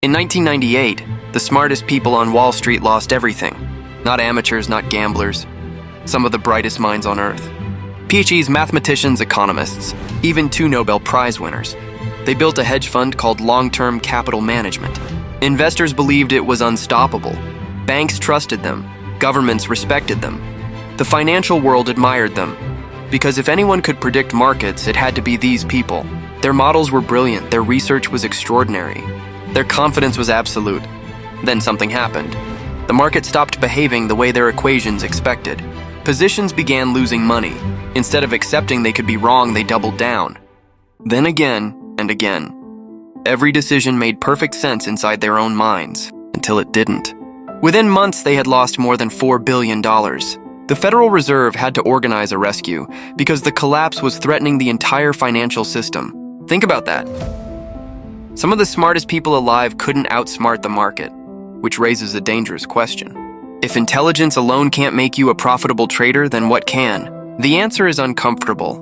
In 1998, the smartest people on Wall Street lost everything. Not amateurs, not gamblers. Some of the brightest minds on Earth. PhDs, mathematicians, economists, even 2 Nobel Prize winners. They built a hedge fund called Long-Term Capital Management. Investors believed it was unstoppable. Banks trusted them. Governments respected them. The financial world admired them. Because if anyone could predict markets, it had to be these people. Their models were brilliant. Their research was extraordinary. Their confidence was absolute. Then something happened. The market stopped behaving the way their equations expected. Positions began losing money. Instead of accepting they could be wrong, they doubled down. Then again and again. Every decision made perfect sense inside their own minds, until it didn't. Within months, they had lost more than $4 billion. The Federal Reserve had to organize a rescue because the collapse was threatening the entire financial system. Think about that. Some of the smartest people alive couldn't outsmart the market, which raises a dangerous question. If intelligence alone can't make you a profitable trader, then what can? The answer is uncomfortable.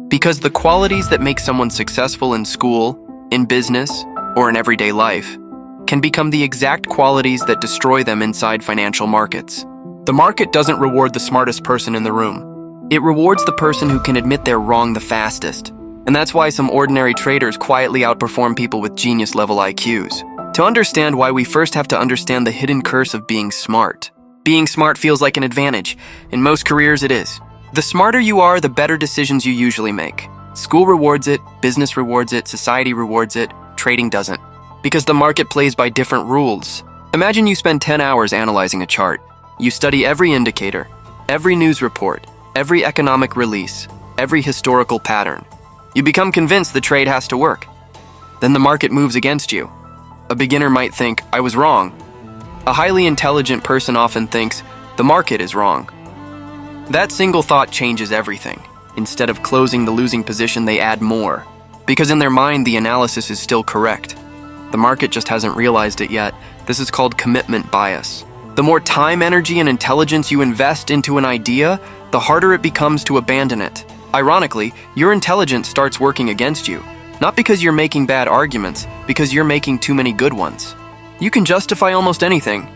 Because the qualities that make someone successful in school, in business, or in everyday life can become the exact qualities that destroy them inside financial markets. The market doesn't reward the smartest person in the room. It rewards the person who can admit they're wrong the fastest. And that's why some ordinary traders quietly outperform people with genius-level IQs. To understand why, we first have to understand the hidden curse of being smart. Being smart feels like an advantage. In most careers, it is. The smarter you are, the better decisions you usually make. School rewards it, business rewards it, society rewards it, trading doesn't. Because the market plays by different rules. Imagine you spend 10 hours analyzing a chart. You study every indicator, every news report, every economic release, every historical pattern. You become convinced the trade has to work. Then the market moves against you. A beginner might think, I was wrong. A highly intelligent person often thinks, the market is wrong. That single thought changes everything. Instead of closing the losing position, they add more. Because in their mind, the analysis is still correct. The market just hasn't realized it yet. This is called commitment bias. The more time, energy, and intelligence you invest into an idea, the harder it becomes to abandon it. Ironically, your intelligence starts working against you. Not because you're making bad arguments, because you're making too many good ones. You can justify almost anything.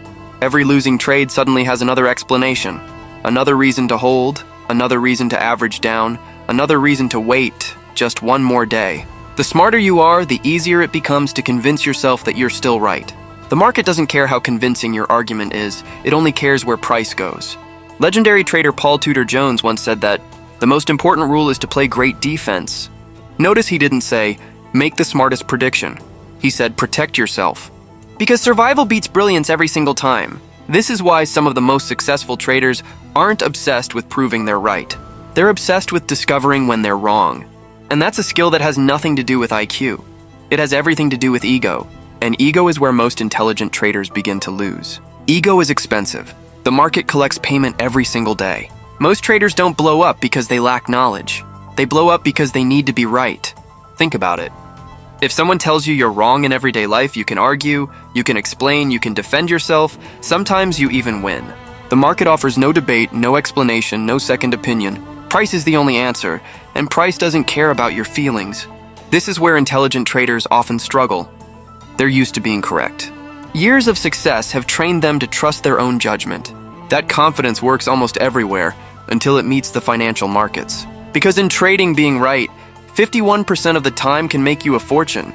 Every losing trade suddenly has another explanation. Another reason to hold, another reason to average down, another reason to wait just one more day. The smarter you are, the easier it becomes to convince yourself that you're still right. The market doesn't care how convincing your argument is, it only cares where price goes. Legendary trader Paul Tudor Jones once said that the most important rule is to play great defense. Notice he didn't say, make the smartest prediction. He said, protect yourself. Because survival beats brilliance every single time. This is why some of the most successful traders aren't obsessed with proving they're right. They're obsessed with discovering when they're wrong. And that's a skill that has nothing to do with IQ. It has everything to do with ego. And ego is where most intelligent traders begin to lose. Ego is expensive. The market collects payment every single day. Most traders don't blow up because they lack knowledge. They blow up because they need to be right. Think about it. If someone tells you you're wrong in everyday life, you can argue, you can explain, you can defend yourself, sometimes you even win. The market offers no debate, no explanation, no second opinion. Price is the only answer, and price doesn't care about your feelings. This is where intelligent traders often struggle. They're used to being correct. Years of success have trained them to trust their own judgment. That confidence works almost everywhere until it meets the financial markets. Because in trading, being right 51% of the time can make you a fortune.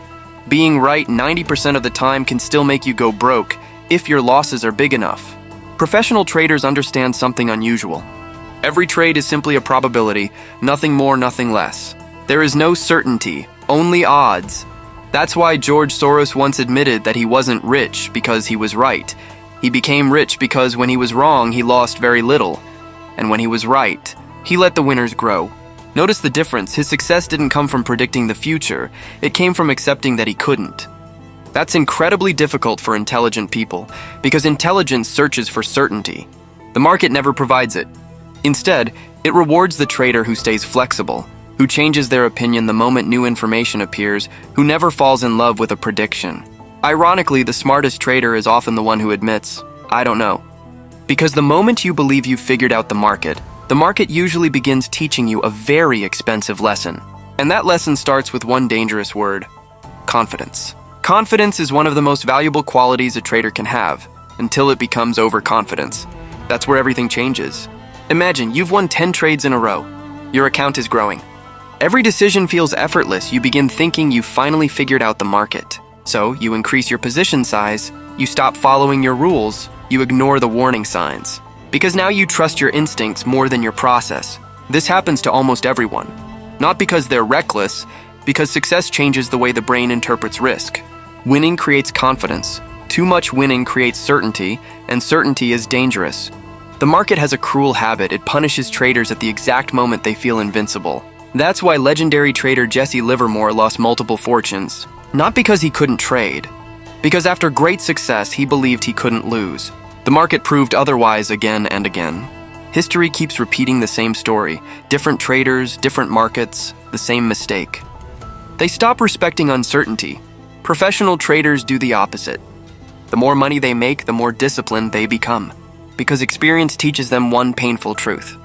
Being right 90% of the time can still make you go broke if your losses are big enough. Professional traders understand something unusual. Every trade is simply a probability, nothing more, nothing less. There is no certainty, only odds. That's why George Soros once admitted that he wasn't rich because he was right. He became rich because when he was wrong, he lost very little. And when he was right, he let the winners grow. Notice the difference. His success didn't come from predicting the future. It came from accepting that he couldn't. That's incredibly difficult for intelligent people because intelligence searches for certainty. The market never provides it. Instead, it rewards the trader who stays flexible, who changes their opinion the moment new information appears, who never falls in love with a prediction. Ironically, the smartest trader is often the one who admits, I don't know. Because the moment you believe you've figured out the market usually begins teaching you a very expensive lesson. And that lesson starts with one dangerous word: confidence. Confidence is one of the most valuable qualities a trader can have, until it becomes overconfidence. That's where everything changes. Imagine you've won 10 trades in a row. Your account is growing. Every decision feels effortless. You begin thinking you've finally figured out the market. So you increase your position size, you stop following your rules, you ignore the warning signs. Because now you trust your instincts more than your process. This happens to almost everyone. Not because they're reckless, because success changes the way the brain interprets risk. Winning creates confidence. Too much winning creates certainty, and certainty is dangerous. The market has a cruel habit. It punishes traders at the exact moment they feel invincible. That's why legendary trader Jesse Livermore lost multiple fortunes. Not because he couldn't trade, because after great success, he believed he couldn't lose. The market proved otherwise again and again. History keeps repeating the same story. Different traders, different markets, the same mistake. They stop respecting uncertainty. Professional traders do the opposite. The more money they make, the more disciplined they become, because experience teaches them one painful truth.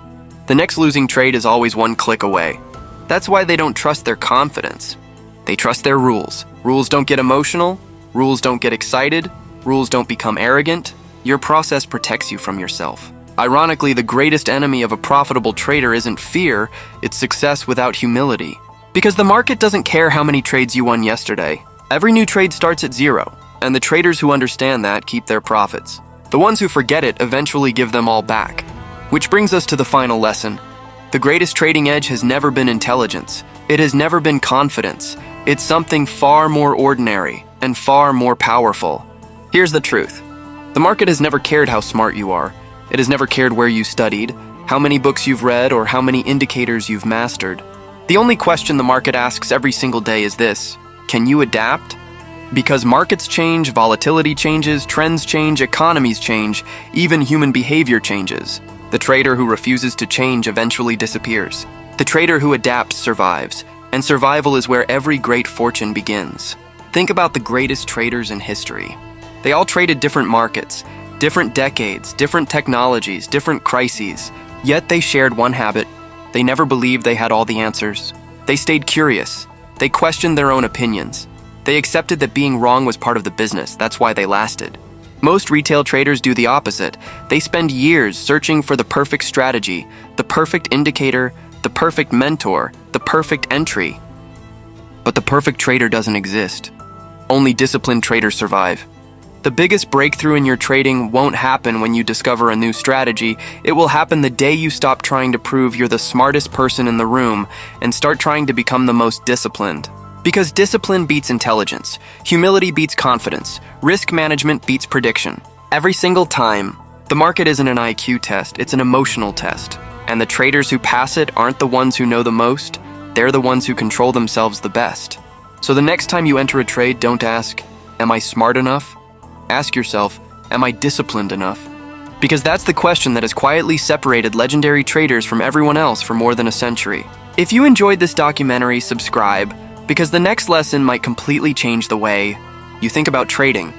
The next losing trade is always one click away. That's why they don't trust their confidence. They trust their rules. Rules don't get emotional. Rules don't get excited. Rules don't become arrogant. Your process protects you from yourself. Ironically, the greatest enemy of a profitable trader isn't fear, it's success without humility. Because the market doesn't care how many trades you won yesterday. Every new trade starts at zero, and the traders who understand that keep their profits. The ones who forget it eventually give them all back. Which brings us to the final lesson. The greatest trading edge has never been intelligence. It has never been confidence. It's something far more ordinary and far more powerful. Here's the truth. The market has never cared how smart you are. It has never cared where you studied, how many books you've read, or how many indicators you've mastered. The only question the market asks every single day is this: can you adapt? Because markets change, volatility changes, trends change, economies change, even human behavior changes. The trader who refuses to change eventually disappears. The trader who adapts survives, and survival is where every great fortune begins. Think about the greatest traders in history. They all traded different markets, different decades, different technologies, different crises, yet they shared one habit. They never believed they had all the answers. They stayed curious. They questioned their own opinions. They accepted that being wrong was part of the business. That's why they lasted. Most retail traders do the opposite. They spend years searching for the perfect strategy, the perfect indicator, the perfect mentor, the perfect entry. But the perfect trader doesn't exist. Only disciplined traders survive. The biggest breakthrough in your trading won't happen when you discover a new strategy. It will happen the day you stop trying to prove you're the smartest person in the room and start trying to become the most disciplined. Because discipline beats intelligence, humility beats confidence, risk management beats prediction. Every single time, the market isn't an IQ test, it's an emotional test. And the traders who pass it aren't the ones who know the most, they're the ones who control themselves the best. So the next time you enter a trade, don't ask, am I smart enough? Ask yourself, am I disciplined enough? Because that's the question that has quietly separated legendary traders from everyone else for more than a century. If you enjoyed this documentary, subscribe, because the next lesson might completely change the way you think about trading.